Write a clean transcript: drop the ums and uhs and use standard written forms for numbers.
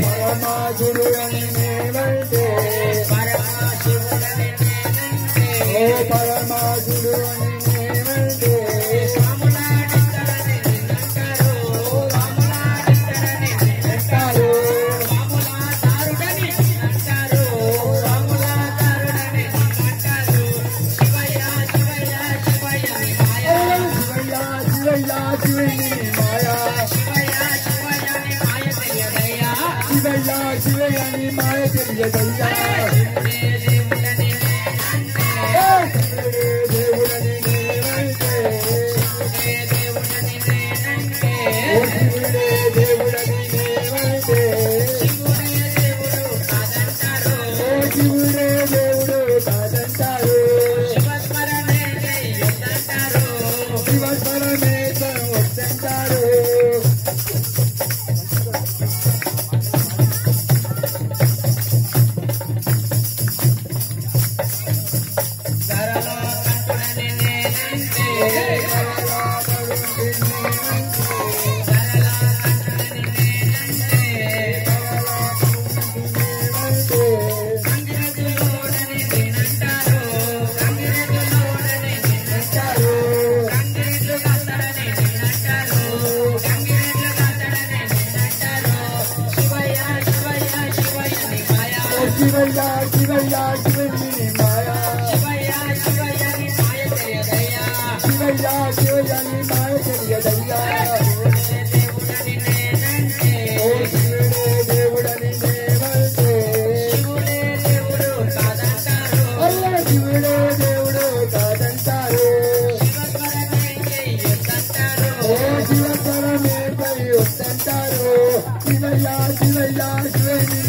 పరమాశివుడని నేనంటే పరమాశివుడని నేనంటే శివయ్యని మాయ తెలియదయ్యా దేవుడని నేనంటే శివుడే దేవుడని నేనంటే శివుడే దేవుడు కాదంటారు శివస్మరణే వద్దంటారు శివయ్య శివయ్య శివని మాయా శివయ్య శివయ్యని మాయ తెలియదయ్యా ఓ శివుడే దేవుడని నేనంటే అయ్యా శివుడే దేవుడు కాదంటారు ఓ శివస్వరమే పై వద్దంటారు శివయ్య శివయ్య శివని